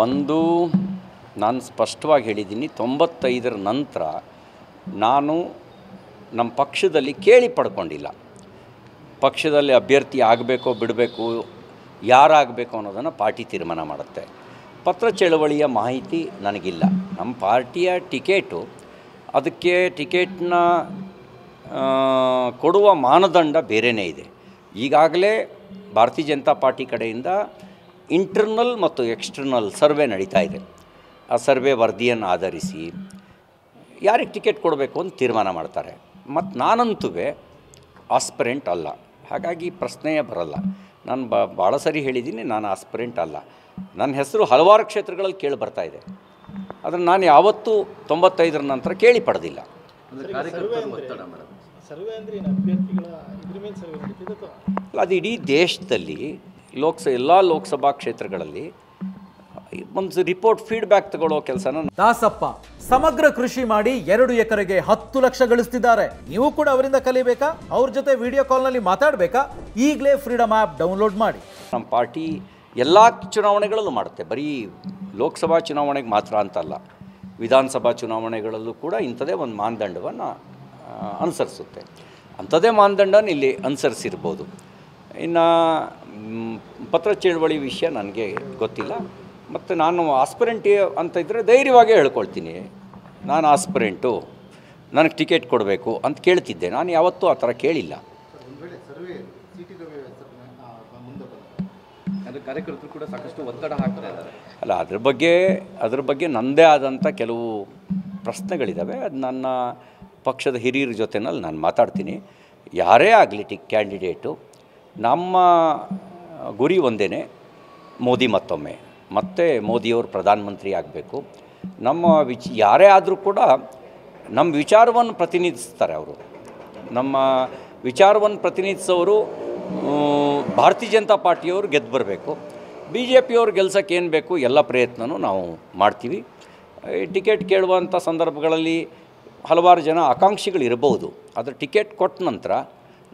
ಒಂದು ನಾನು ಸ್ಪಷ್ಟವಾಗಿ ಹೇಳಿದ್ದೀನಿ, 95ರ ನಂತರ ನಾನು ನಮ್ಮ ಪಕ್ಷದಲ್ಲಿ ಕೇಳಿ ಪಡ್ಕೊಂಡಿಲ್ಲ. ಪಕ್ಷದಲ್ಲಿ ಅಭ್ಯರ್ಥಿ ಆಗಬೇಕೋ ಬಿಡಬೇಕು, ಯಾರಾಗಬೇಕು ಅನ್ನೋದನ್ನು ಪಾರ್ಟಿ ತೀರ್ಮಾನ ಮಾಡುತ್ತೆ. ಪತ್ರ ಚಳವಳಿಯ ಮಾಹಿತಿ ನನಗಿಲ್ಲ. ನಮ್ಮ ಪಾರ್ಟಿಯ ಟಿಕೆಟು, ಅದಕ್ಕೆ ಟಿಕೆಟ್ನ ಕೊಡುವ ಮಾನದಂಡ ಬೇರೆಯೇ ಇದೆ. ಈಗಾಗಲೇ ಭಾರತೀಯ ಜನತಾ ಪಾರ್ಟಿ ಕಡೆಯಿಂದ ಇಂಟರ್ನಲ್ ಮತ್ತು ಎಕ್ಸ್ಟರ್ನಲ್ ಸರ್ವೆ ನಡೀತಾ ಇದೆ. ಆ ಸರ್ವೆ ವರದಿಯನ್ನು ಆಧರಿಸಿ ಯಾರಿಗೆ ಟಿಕೆಟ್ ಕೊಡಬೇಕು ಅಂತ ತೀರ್ಮಾನ ಮಾಡ್ತಾರೆ. ಮತ್ತು ನಾನಂತೂ ಆಸ್ಪಿರೆಂಟ್ ಅಲ್ಲ, ಹಾಗಾಗಿ ಪ್ರಶ್ನೆಯೇ ಬರಲ್ಲ. ನಾನು ಭಾಳ ಸರಿ ಹೇಳಿದ್ದೀನಿ, ನಾನು ಆಸ್ಪಿರೆಂಟ್ ಅಲ್ಲ. ನನ್ನ ಹೆಸರು ಹಲವಾರು ಕ್ಷೇತ್ರಗಳಲ್ಲಿ ಕೇಳಿ ಬರ್ತಾ ಇದೆ, ಅದನ್ನು ನಾನು ಯಾವತ್ತೂ 95ರ ನಂತರ ಕೇಳಿ ಪಡೆದಿಲ್ಲ. ಅಲ್ಲ, ಅದು ಇಡೀ ದೇಶದಲ್ಲಿ ಎಲ್ಲ ಲೋಕಸಭಾ ಕ್ಷೇತ್ರಗಳಲ್ಲಿ ಒಂದು ರಿಪೋರ್ಟ್ ಫೀಡ್ಬ್ಯಾಕ್ ತಗೊಳ್ಳೋ ಕೆಲಸನ. ದಾಸಪ್ಪ ಸಮಗ್ರ ಕೃಷಿ ಮಾಡಿ 2 ಎಕರೆಗೆ 10 ಲಕ್ಷ ಗಳಿಸ್ತಿದ್ದಾರೆ. ನೀವು ಕೂಡ ಅವರಿಂದ ಕಲಿಬೇಕಾ? ಅವ್ರ ಜೊತೆ ವಿಡಿಯೋ ಕಾಲ್ನಲ್ಲಿ ಮಾತಾಡಬೇಕಾ? ಈಗಲೇ ಫ್ರೀಡಮ್ ಆ್ಯಪ್ ಡೌನ್ಲೋಡ್ ಮಾಡಿ. ನಮ್ಮ ಪಾರ್ಟಿ ಎಲ್ಲ ಚುನಾವಣೆಗಳಲ್ಲೂ ಮಾಡುತ್ತೆ, ಬರೀ ಲೋಕಸಭಾ ಚುನಾವಣೆಗೆ ಮಾತ್ರ ಅಂತಲ್ಲ, ವಿಧಾನಸಭಾ ಚುನಾವಣೆಗಳಲ್ಲೂ ಕೂಡ ಇಂಥದೇ ಒಂದು ಮಾನದಂಡವನ್ನು ಅನುಸರಿಸುತ್ತೆ. ಅಂಥದ್ದೇ ಮಾನದಂಡನ ಇಲ್ಲಿ ಅನುಸರಿಸಿರ್ಬೋದು. ಇನ್ನು ಪತ್ರ ಚಳವಳಿ ವಿಷಯ ನನಗೆ ಗೊತ್ತಿಲ್ಲ. ಮತ್ತು ನಾನು ಆಸ್ಪಿರೆಂಟಿ ಅಂತ ಇದ್ದರೆ ಧೈರ್ಯವಾಗೇ ಹೇಳ್ಕೊಳ್ತೀನಿ, ನಾನು ಆಸ್ಪಿರೆಂಟು, ನನಗೆ ಟಿಕೆಟ್ ಕೊಡಬೇಕು ಅಂತ ಕೇಳ್ತಿದ್ದೆ. ನಾನು ಯಾವತ್ತೂ ಆ ಥರ ಕೇಳಿಲ್ಲ. ಕಾರ್ಯಕರ್ತರು ಕೂಡ ಸಾಕಷ್ಟು ಒತ್ತಡ ಹಾಕ್ತಾ ಇದ್ದಾರೆ. ಅಲ್ಲ, ಅದ್ರ ಬಗ್ಗೆ ನನ್ನದೇ ಆದಂಥ ಕೆಲವು ಪ್ರಶ್ನೆಗಳಿದ್ದಾವೆ. ಅದು ನನ್ನ ಪಕ್ಷದ ಹಿರಿಯರ ಜೊತೆನಲ್ಲಿ ನಾನು ಮಾತಾಡ್ತೀನಿ. ಯಾರೇ ಆಗಲಿ ಕ್ಯಾಂಡಿಡೇಟು, ನಮ್ಮ ಗುರಿ ಒಂದೇ, ಮೋದಿ ಮತ್ತೊಮ್ಮೆ, ಮತ್ತೆ ಮೋದಿಯವರು ಪ್ರಧಾನಮಂತ್ರಿ ಆಗಬೇಕು. ನಮ್ಮ ಯಾರೇ ಆದರೂ ಕೂಡ ನಮ್ಮ ವಿಚಾರವನ್ನು ಪ್ರತಿನಿಧಿಸ್ತಾರೆ ಅವರು. ನಮ್ಮ ವಿಚಾರವನ್ನು ಪ್ರತಿನಿಧಿಸೋರು ಭಾರತೀಯ ಜನತಾ ಪಾರ್ಟಿಯವರು ಗೆದ್ದು ಬರಬೇಕು. ಬಿ ಜೆ ಪಿಯವ್ರು ಗೆಲ್ಸೋಕ್ಕೆ ಏನು ಬೇಕು ಎಲ್ಲ ಪ್ರಯತ್ನವೂ ನಾವು ಮಾಡ್ತೀವಿ. ಟಿಕೆಟ್ ಕೇಳುವಂಥ ಸಂದರ್ಭಗಳಲ್ಲಿ ಹಲವಾರು ಜನ ಆಕಾಂಕ್ಷಿಗಳು ಇರಬಹುದು. ಆದರೆ ಟಿಕೆಟ್ ಕೊಟ್ಟ ನಂತರ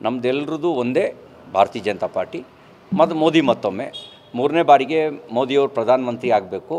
ನಮ್ಮದೆಲ್ಲರದು ಒಂದೇ, ಭಾರತೀಯ ಜನತಾ ಪಾರ್ಟಿ ಮತ್ತು ಮೋದಿ ಮತ್ತೊಮ್ಮೆ 3ನೇ ಬಾರಿಗೆ ಮೋದಿಯವರು ಪ್ರಧಾನಮಂತ್ರಿ ಆಗಬೇಕು.